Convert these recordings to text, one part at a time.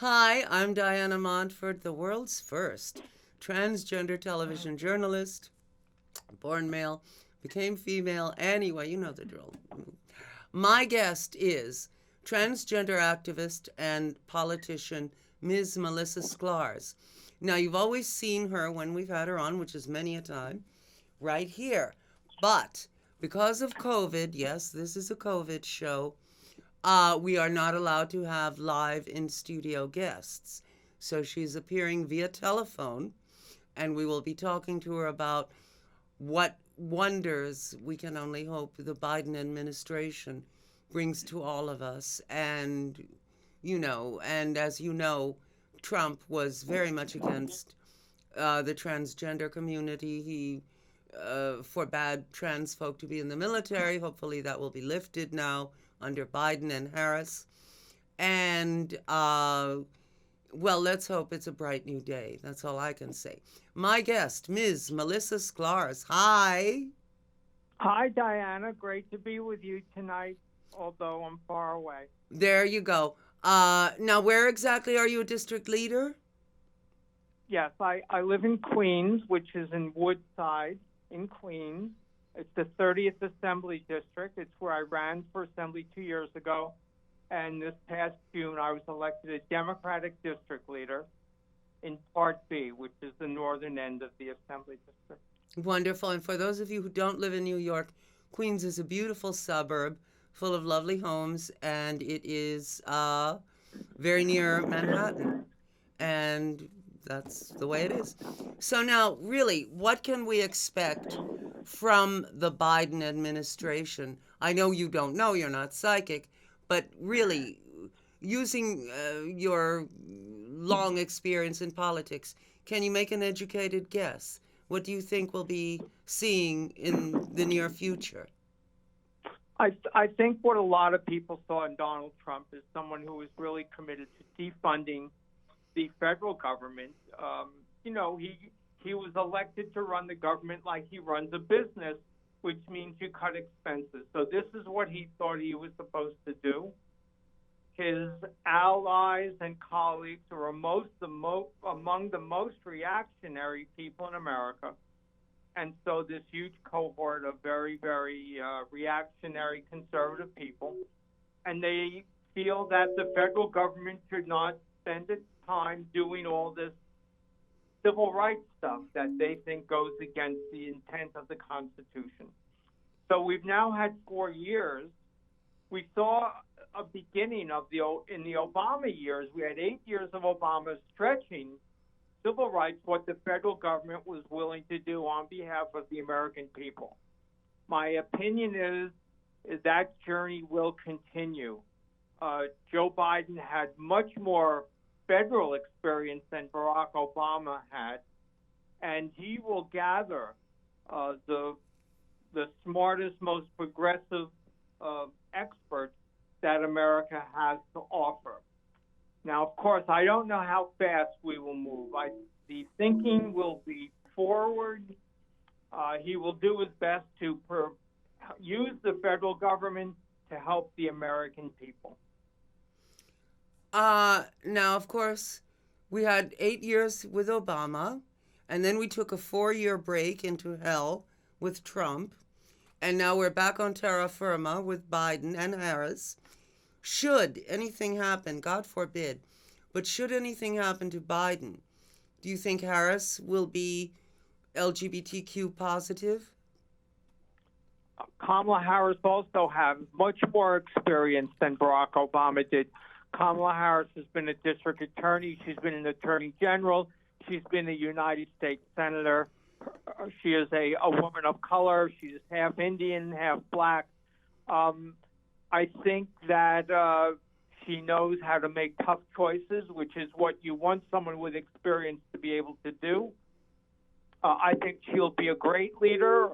Hi, I'm Diana Montford, the world's first transgender television journalist, born male, became female. Anyway, you know the drill. My guest is transgender activist and politician Ms. Melissa Sklarz. Now, you've always seen her when we've had her on, which is many a time, right here. But because of COVID, yes, this is a COVID show, we are not allowed to have live in studio guests. So she's appearing via telephone, and we will be talking to her about what wonders we can only hope the Biden administration brings to all of us. And as you know, Trump was very much against the transgender community. He forbade trans folk to be in the military. Hopefully, that will be lifted now under Biden and Harris. And, well, let's hope it's a bright new day. That's all I can say. My guest, Ms. Melissa Sklarz. Hi. Hi, Diana. Great to be with you tonight, although I'm far away. There you go. Now, where exactly are you a district leader? Yes, I live in Queens, which is in Woodside in Queens. It's the 30th Assembly District. It's where I ran for Assembly 2 years ago. And this past June, I was elected a Democratic district leader in Part B, which is the northern end of the Assembly District. Wonderful. And for those of you who don't live in New York, Queens is a beautiful suburb full of lovely homes, and it is very near Manhattan. And that's the way it is. So now, really, what can we expect from the Biden administration? I know you don't know, you're not psychic, but really, using your long experience in politics, can you make an educated guess? What do you think we'll be seeing in the near future? I think what a lot of people saw in Donald Trump is someone who was really committed to defunding the federal government. He was elected to run the government like he runs a business, which means you cut expenses. So this is what he thought he was supposed to do. His allies and colleagues were among the most reactionary people in America. And so this huge cohort of very, very reactionary conservative people, and they feel that the federal government should not spend its time doing all this civil rights stuff that they think goes against the intent of the Constitution. So we've now had 4 years. We saw a beginning in the Obama years. We had 8 years of Obama stretching civil rights, what the federal government was willing to do on behalf of the American people. My opinion is that journey will continue. Joe Biden had much more federal experience than Barack Obama had, and he will gather the smartest, most progressive experts that America has to offer. Now, of course, I don't know how fast we will move. The thinking will be forward. He will do his best to use the federal government to help the American people. Now, of course, we had 8 years with Obama, and then we took a 4-year break into hell with Trump, and now we're back on terra firma with Biden and Harris. Should anything happen, God forbid, but should anything happen to Biden, do you think Harris will be LGBTQ positive? Kamala Harris also has much more experience than Barack Obama did. Kamala Harris has been a district attorney. She's been an attorney general. She's been a United States senator. She is a woman of color. She's half Indian, half black. I think that she knows how to make tough choices, which is what you want someone with experience to be able to do. I think she'll be a great leader.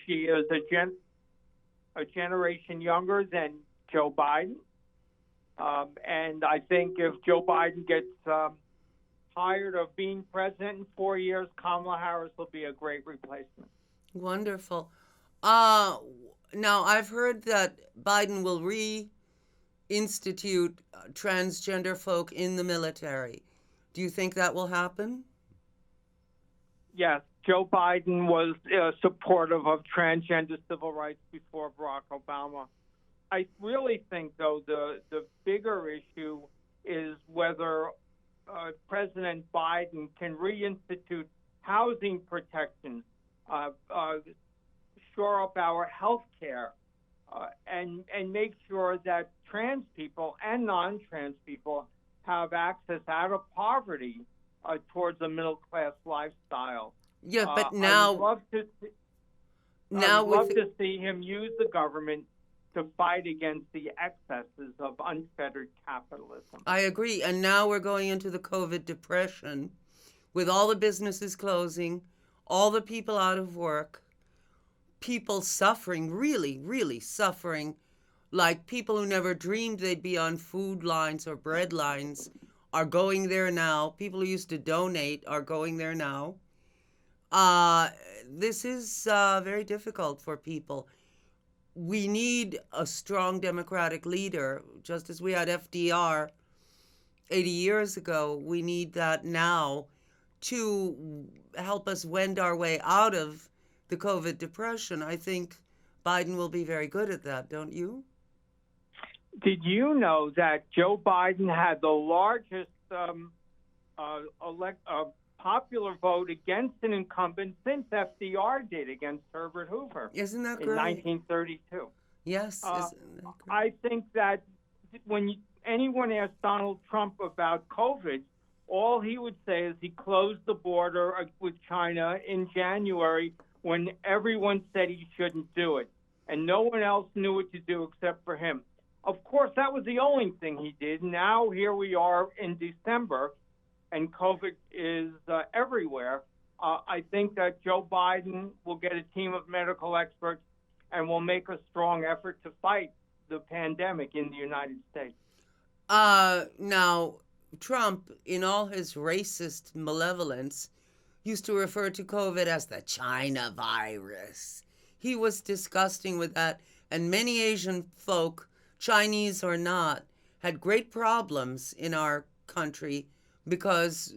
She is a generation younger than Joe Biden. And I think if Joe Biden gets tired of being president in 4 years, Kamala Harris will be a great replacement. Wonderful. Now, I've heard that Biden will institute transgender folk in the military. Do you think that will happen? Yes, Joe Biden was supportive of transgender civil rights before Barack Obama. I really think, though, the bigger issue is whether President Biden can reinstitute housing protections, shore up our health care, and make sure that trans people and non-trans people have access out of poverty towards a middle-class lifestyle. Yeah, but I would now, love to see, I now would with love to see him use the government to fight against the excesses of unfettered capitalism. I agree. And now we're going into the COVID depression with all the businesses closing, all the people out of work, people suffering, really, really suffering, like people who never dreamed they'd be on food lines or bread lines are going there now. People who used to donate are going there now. Uh, this is very difficult for people. We need a strong democratic leader, just as we had FDR 80 years ago. We need that now to help us wend our way out of the COVID depression. I think Biden will be very good at that, don't you? Did you know that Joe Biden had the largest popular vote against an incumbent since FDR did against Herbert Hoover Isn't that in great? 1932? Yes. Isn't that great? I think that when anyone asked Donald Trump about COVID, all he would say is he closed the border with China in January when everyone said he shouldn't do it, and no one else knew what to do except for him. Of course, that was the only thing he did. Now here we are in December, and COVID is everywhere. I think that Joe Biden will get a team of medical experts and will make a strong effort to fight the pandemic in the United States. Now, Trump, in all his racist malevolence, used to refer to COVID as the China virus. He was disgusting with that, and many Asian folk, Chinese or not, had great problems in our country because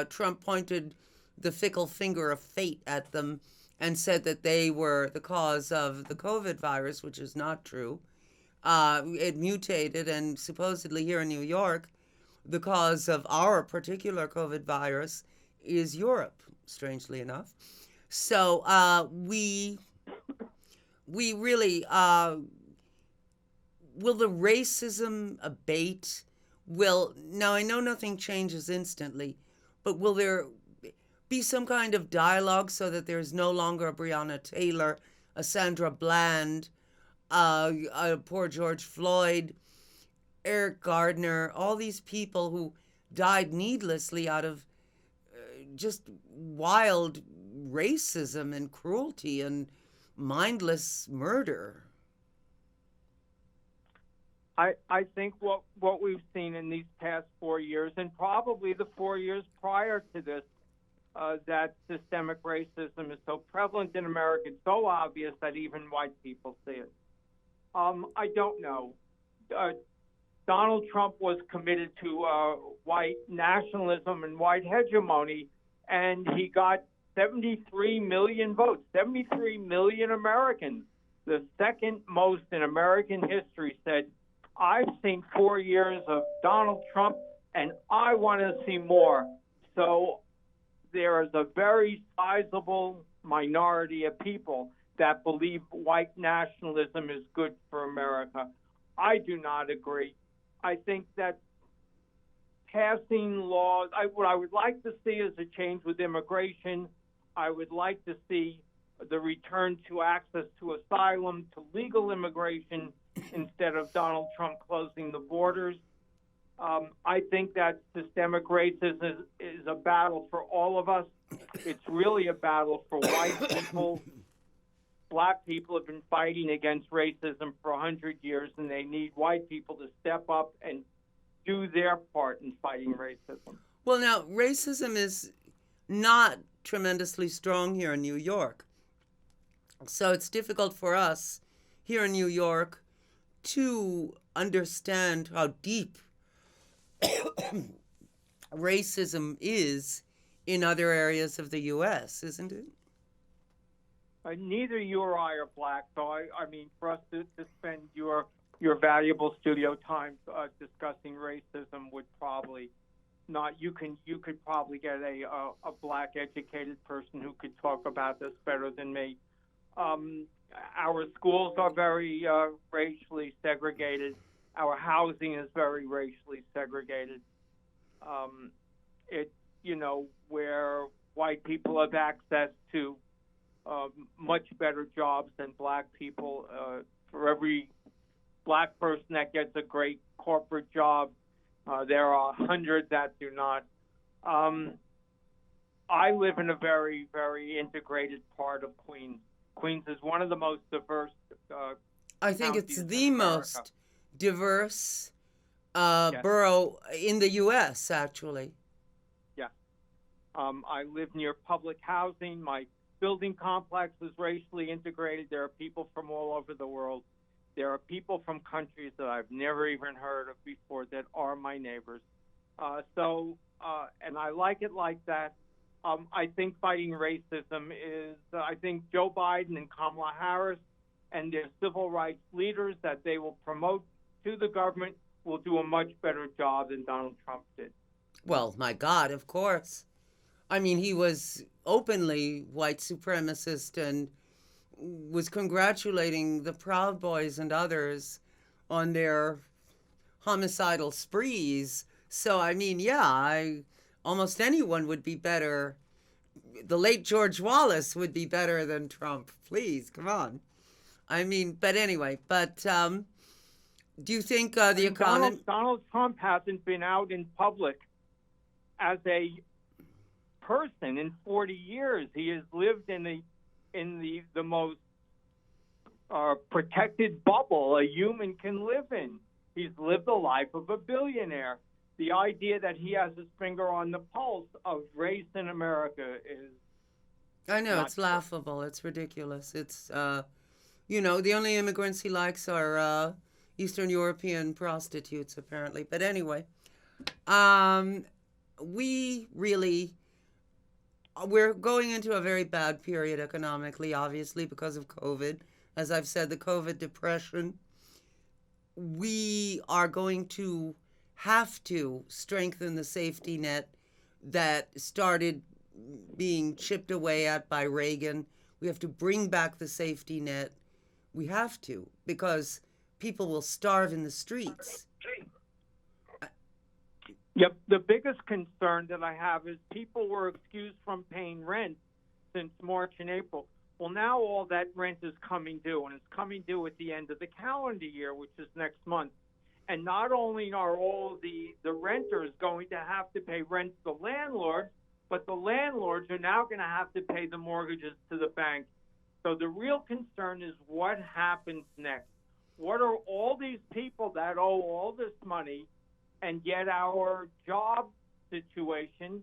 Trump pointed the fickle finger of fate at them and said that they were the cause of the COVID virus, which is not true. It mutated, and supposedly here in New York, the cause of our particular COVID virus is Europe, strangely enough. So we really, will the racism abate? Now I know nothing changes instantly, but will there be some kind of dialogue so that there's no longer a Breonna Taylor, a Sandra Bland, a poor George Floyd, Eric Gardner, all these people who died needlessly out of just wild racism and cruelty and mindless murder? I think what we've seen in these past 4 years, and probably the 4 years prior to this, that systemic racism is so prevalent in America, it's so obvious that even white people see it. I don't know. Donald Trump was committed to white nationalism and white hegemony, and he got 73 million votes, 73 million Americans, the second most in American history, said, I've seen 4 years of Donald Trump, and I want to see more. So there is a very sizable minority of people that believe white nationalism is good for America. I do not agree. I think that passing laws, what I would like to see is a change with immigration. I would like to see the return to access to asylum, to legal immigration, instead of Donald Trump closing the borders. I think that systemic racism is a battle for all of us. It's really a battle for white people. Black people have been fighting against racism for 100 years, and they need white people to step up and do their part in fighting racism. Well, now, racism is not tremendously strong here in New York. So it's difficult for us here in New York to understand how deep racism is in other areas of the U.S., isn't it? Neither you or I are black, so I mean, for us to spend your valuable studio time discussing racism would probably not. You could probably get a black educated person who could talk about this better than me. Our schools are very racially segregated. Our housing is very racially segregated. It where white people have access to much better jobs than black people. For every black person that gets a great corporate job, there are 100 that do not. I live in a very, very integrated part of Queens. Queens is one of the most diverse I think it's counties the in America. most diverse Yes. borough in the U.S., actually. Yeah. I live near public housing. My building complex is racially integrated. There are people from all over the world. There are people from countries that I've never even heard of before that are my neighbors. And I like it like that. I think fighting racism is, I think Joe Biden and Kamala Harris and their civil rights leaders that they will promote to the government will do a much better job than Donald Trump did. Well, my God, of course. I mean, he was openly white supremacist and was congratulating the Proud Boys and others on their homicidal sprees. So, I mean, yeah, almost anyone would be better. The late George Wallace would be better than Trump. Please, come on. I mean, but anyway, do you think the economy... Donald Trump hasn't been out in public as a person in 40 years. He has lived in the most protected bubble a human can live in. He's lived the life of a billionaire. The idea that he has his finger on the pulse of race in America is... I know, it's laughable. It's ridiculous. It's, the only immigrants he likes are Eastern European prostitutes, apparently. But anyway, we're going into a very bad period economically, obviously, because of COVID. As I've said, the COVID depression. We are going to have to strengthen the safety net that started being chipped away at by Reagan. We have to bring back the safety net. We have to, because people will starve in the streets. Yep. The biggest concern that I have is people were excused from paying rent since March and April. Well, now all that rent is coming due, and it's coming due at the end of the calendar year, which is next month. And not only are all the renters going to have to pay rent to the landlord, but the landlords are now going to have to pay the mortgages to the bank. So the real concern is what happens next. What are all these people that owe all this money, and yet our job situation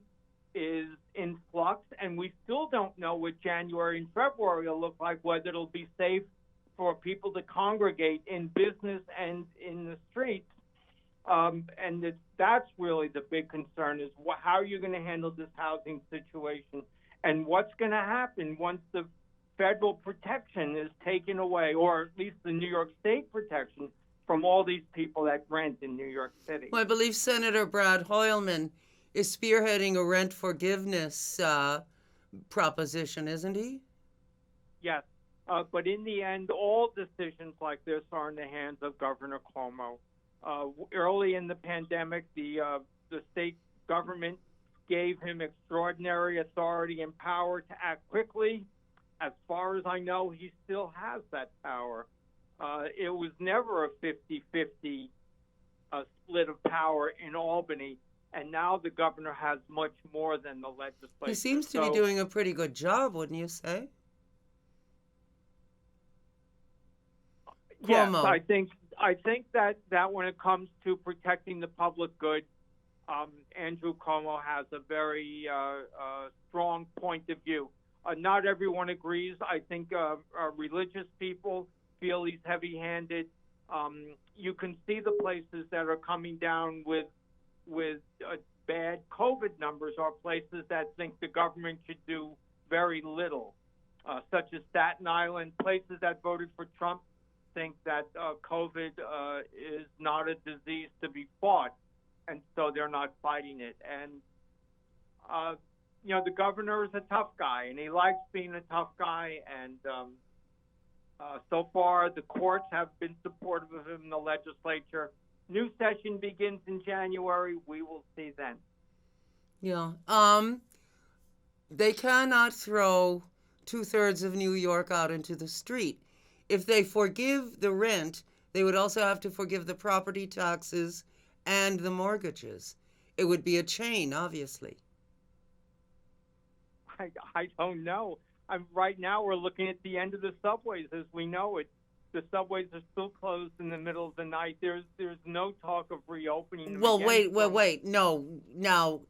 is in flux, and we still don't know what January and February will look like, whether it'll be safe for people to congregate in business and in the streets. That's really the big concern is how are you going to handle this housing situation, and what's going to happen once the federal protection is taken away, or at least the New York State protection from all these people that rent in New York City. Well, I believe Senator Brad Hoylman is spearheading a rent forgiveness proposition, isn't he? Yes. But in the end, all decisions like this are in the hands of Governor Cuomo. Early in the pandemic, the state government gave him extraordinary authority and power to act quickly. As far as I know, he still has that power. It was never a 50-50 split of power in Albany, and now the governor has much more than the legislature. He seems to be doing a pretty good job, wouldn't you say? Yes, Cuomo. I think that when it comes to protecting the public good, Andrew Cuomo has a very strong point of view. Not everyone agrees. I think religious people feel he's heavy-handed. You can see the places that are coming down with bad COVID numbers are places that think the government should do very little, such as Staten Island. Places that voted for Trump think that COVID is not a disease to be fought, and so they're not fighting it. And the governor is a tough guy, and he likes being a tough guy. And so far, the courts have been supportive of him in the legislature. New session begins in January. We will see then. Yeah. They cannot throw 2/3 of New York out into the street. If they forgive the rent, they would also have to forgive the property taxes and the mortgages. It would be a chain, obviously. I don't know. Right now, we're looking at the end of the subways as we know it. The subways are still closed in the middle of the night. There's no talk of reopening them Well, again. wait. No, now.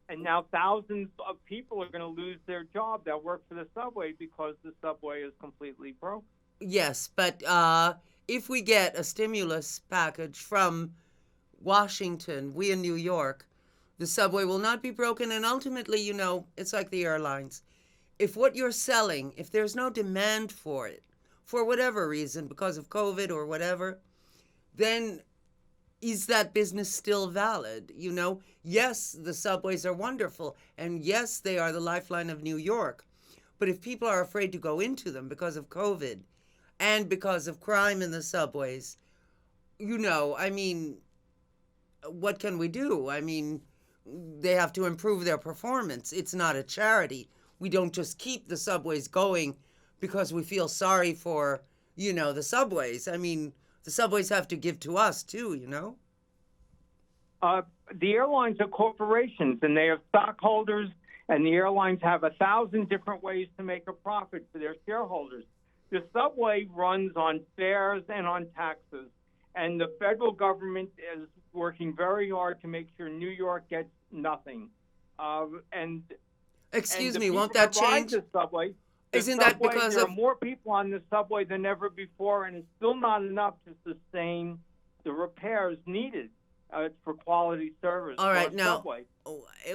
And now thousands of people are going to lose their job that work for the subway because the subway is completely broke. Yes, but if we get a stimulus package from Washington, we in New York, the subway will not be broken. And ultimately, it's like the airlines. If what you're selling, if there's no demand for it, for whatever reason, because of COVID or whatever, then is that business still valid? Yes, the subways are wonderful, and yes, they are the lifeline of New York. But if people are afraid to go into them because of COVID and because of crime in the subways, what can we do? They have to improve their performance. It's not a charity. We don't just keep the subways going because we feel sorry for, the subways. The subways have to give to us too, The airlines are corporations, and they have stockholders, and the airlines have 1,000 different ways to make a profit for their shareholders. The subway runs on fares and on taxes, and the federal government is working very hard to make sure New York gets nothing. Excuse me, won't that change? The subway, Isn't that because there are more people on the subway than ever before, and it's still not enough to sustain the repairs needed for quality service. All right, now, subway.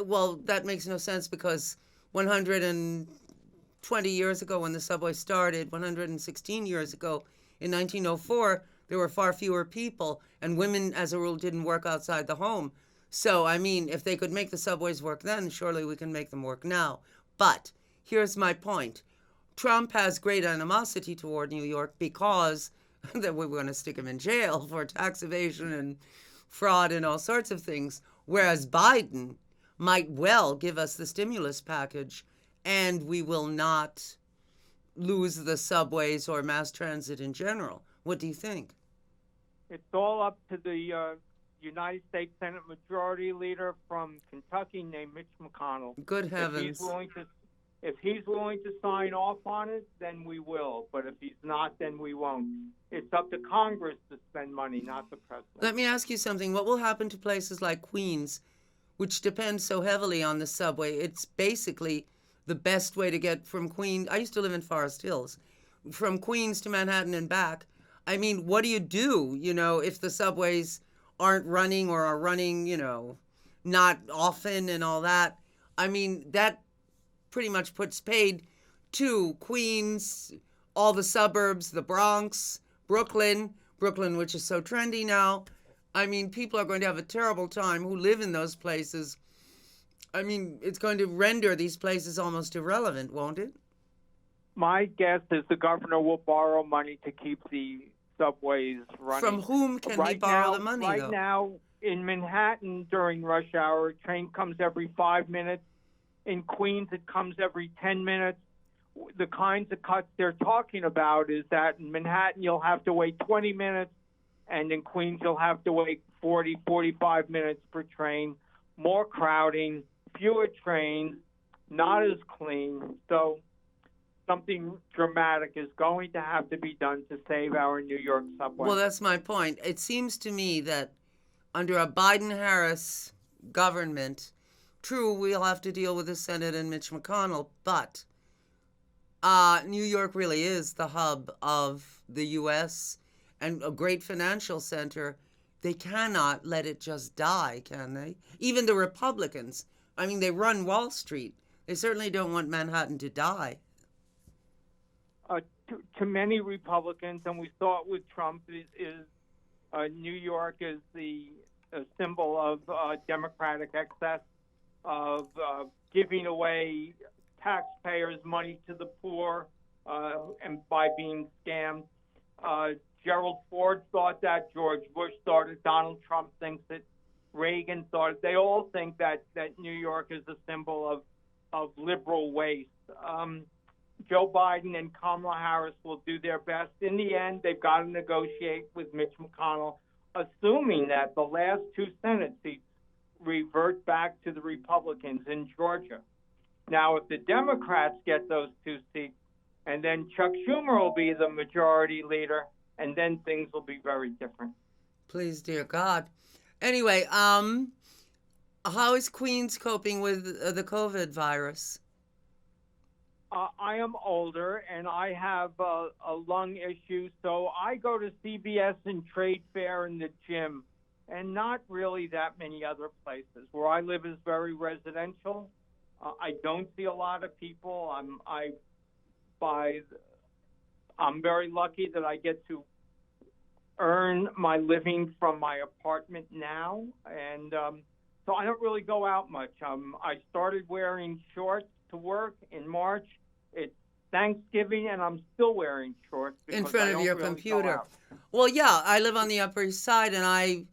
Well, that makes no sense because 120 years ago when the subway started, 116 years ago, in 1904, there were far fewer people, and women, as a rule, didn't work outside the home. So, if they could make the subways work then, surely we can make them work now. But here's my point. Trump has great animosity toward New York because that we're going to stick him in jail for tax evasion and fraud and all sorts of things, whereas Biden might well give us the stimulus package and we will not lose the subways or mass transit in general. What do you think? It's all up to the United States Senate Majority Leader from Kentucky named Mitch McConnell. Good heavens. If he's willing to sign off on it, then we will. But if he's not, then we won't. It's up to Congress to spend money, not the president. Let me ask you something. What will happen to places like Queens, which depend so heavily on the subway? It's basically the best way to get from Queens. I used to live in Forest Hills. From Queens to Manhattan and back. What do you do, if the subways aren't running or are running, not often and all that? That pretty much puts paid to Queens, all the suburbs, the Bronx, Brooklyn, which is so trendy now. People are going to have a terrible time who live in those places. It's going to render these places almost irrelevant, won't it? My guess is the governor will borrow money to keep the subways running. From whom can he borrow the money, Right though? now, in Manhattan, during rush hour, a train comes every 5 minutes. In Queens, it comes every 10 minutes. The kinds of cuts they're talking about is that in Manhattan, you'll have to wait 20 minutes, and in Queens, you'll have to wait 40, 45 minutes per train. More crowding, fewer trains, not as clean. So something dramatic is going to have to be done to save our New York subway. Well, that's my point. It seems to me that under a Biden-Harris government, true, we'll have to deal with the Senate and Mitch McConnell, but New York really is the hub of the U.S., and a great financial center, they cannot let it just die, can they? Even the Republicans, I mean, they run Wall Street. They certainly don't want Manhattan to die. To many Republicans, and we saw it with Trump, is New York is the symbol of democratic excess, of giving away taxpayers' money to the poor, and by being scammed. Gerald Ford thought that. George Bush thought it. Donald Trump thinks it. Reagan thought it. They all think that New York is a symbol of liberal waste. Joe Biden and Kamala Harris will do their best. In the end, they've got to negotiate with Mitch McConnell, assuming that the last 2 Senate seats revert back to the Republicans in Georgia. Now, if the Democrats get those 2 seats, and then Chuck Schumer will be the majority leader, and then things will be very different. Please, dear God. Anyway, how is Queens coping with the COVID virus? I am older and I have a lung issue, so I go to CBS and Trade Fair and the gym, and not really that many other places. Where I live is very residential. I don't see a lot of people. I'm very lucky that I get to earn my living from my apartment now, and so I don't really go out much. I started wearing shorts to work in March. It's Thanksgiving, and I'm still wearing shorts in front of your really computer. Well, yeah, I live on the Upper East Side, and I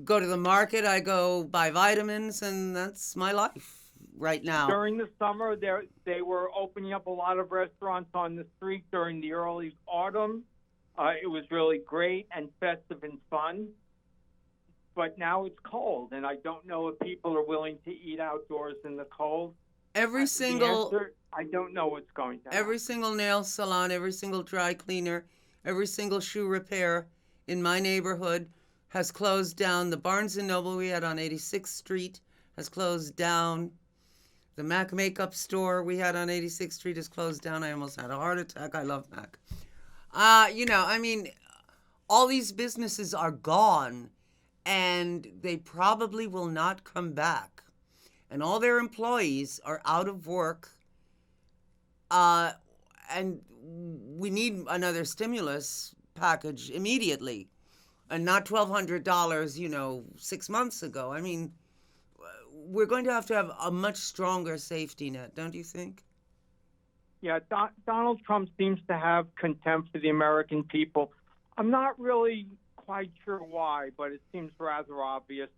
go to the market. I go buy vitamins, and that's my life right now. During the summer, they were opening up a lot of restaurants on the street during the early autumn. It was really great and festive and fun. But now it's cold, and I don't know if people are willing to eat outdoors in the cold. Every single I don't know what's going to happen. Every single nail salon, every single dry cleaner, every single shoe repair in my neighborhood has closed down. The Barnes & Noble we had on 86th Street has closed down. The MAC makeup store we had on 86th Street has closed down. I almost had a heart attack. I love MAC. I mean, all these businesses are gone, and they probably will not come back. And all their employees are out of work, and we need another stimulus package immediately, and not $1,200, 6 months ago. I mean, we're going to have a much stronger safety net, don't you think? Yeah, Donald Trump seems to have contempt for the American people. I'm not really quite sure why, but it seems rather obvious.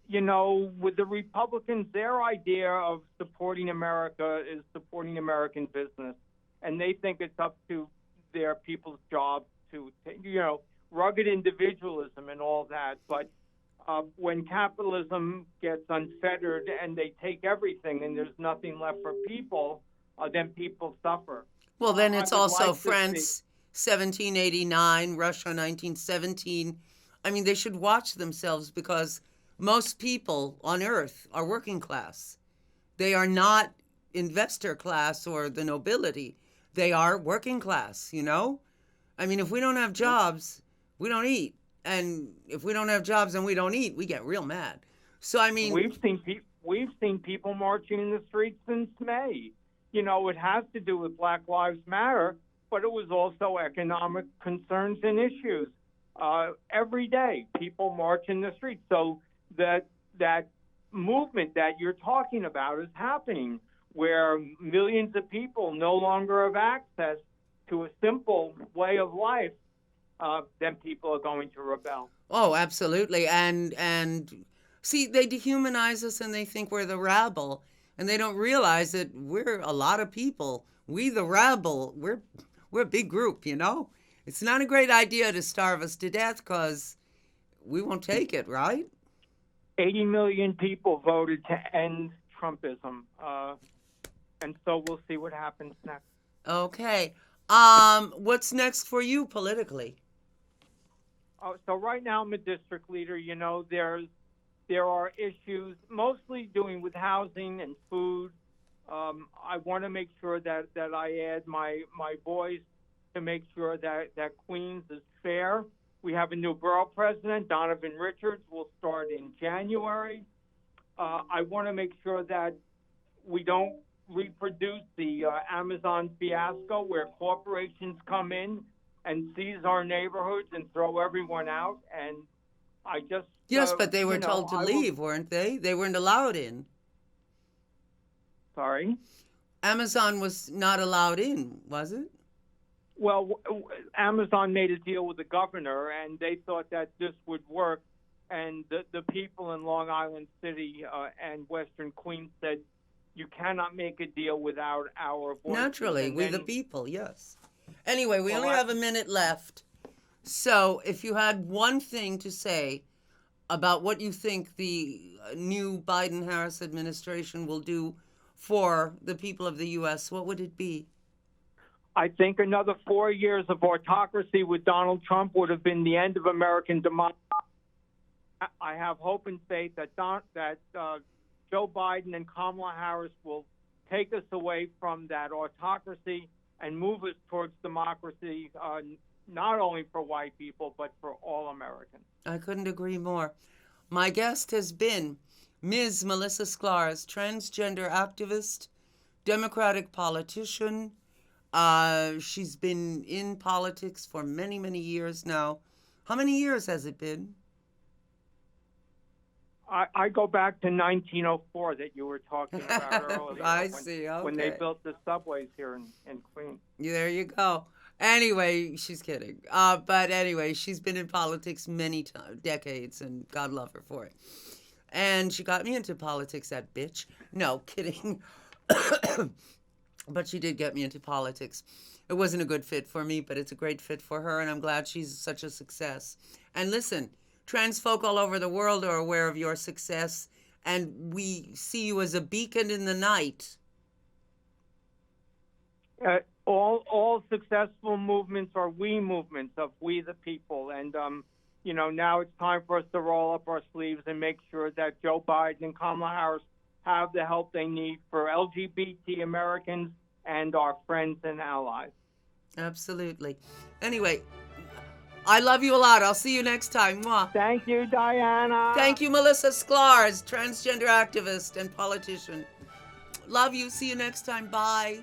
With the Republicans, their idea of supporting America is supporting American business. And they think it's up to their people's jobs to, rugged individualism and all that. But when capitalism gets unfettered and they take everything and there's nothing left for people, then people suffer. Well, then it's also France 1789, Russia 1917. I mean, they should watch themselves, because most people on Earth are working class. They are not investor class or the nobility. They are working class, I mean, if we don't have jobs, we don't eat. And if we don't have jobs and we don't eat, we get real mad. So, I mean... We've seen people marching in the streets since May. It has to do with Black Lives Matter, but it was also economic concerns and issues. Every day, people march in the streets. So that movement that you're talking about is happening, where millions of people no longer have access to a simple way of life. Then people are going to rebel. Oh, absolutely. And see, they dehumanize us, and they think we're the rabble, and they don't realize that we're a lot of people. We, the rabble, we're a big group, It's not a great idea to starve us to death, because we won't take it, right? 80 million people voted to end Trumpism, and so we'll see what happens next. Okay. What's next for you politically? So right now I'm a district leader. There are issues mostly doing with housing and food. I want to make sure that I add my voice to make sure that Queens is fair. We have a new borough president, Donovan Richards, will start in January. I want to make sure that we don't reproduce the Amazon fiasco where corporations come in and seize our neighborhoods and throw everyone out. And I just... Yes, but they were told to leave, weren't they? They weren't allowed in. Sorry? Amazon was not allowed in, was it? Well, Amazon made a deal with the governor, and they thought that this would work. And the people in Long Island City and Western Queens said, you cannot make a deal without our voices. Naturally, we the people, yes. Anyway, we only have a minute left. So if you had one thing to say about what you think the new Biden-Harris administration will do for the people of the U.S., what would it be? I think another 4 years of autocracy with Donald Trump would have been the end of American democracy. I have hope and faith that Joe Biden and Kamala Harris will take us away from that autocracy and move us towards democracy, not only for white people, but for all Americans. I couldn't agree more. My guest has been Ms. Melissa Sklarz, transgender activist, Democratic politician. She's been in politics for many, many years now. How many years has it been? I go back to 1904 that you were talking about earlier. I see, okay. When they built the subways here in Queens. There you go. Anyway, she's kidding. But anyway, she's been in politics many decades, and God love her for it. And she got me into politics, that bitch. No, kidding. But she did get me into politics. It wasn't a good fit for me, but it's a great fit for her, and I'm glad she's such a success. And listen, trans folk all over the world are aware of your success, and we see you as a beacon in the night. All successful movements are we movements of we the people. And, now it's time for us to roll up our sleeves and make sure that Joe Biden and Kamala Harris have the help they need for LGBT Americans and our friends and allies. Absolutely. Anyway, I love you a lot. I'll see you next time. Mwah. Thank you, Diana. Thank you, Melissa Sklarz, transgender activist and politician. Love you. See you next time. Bye.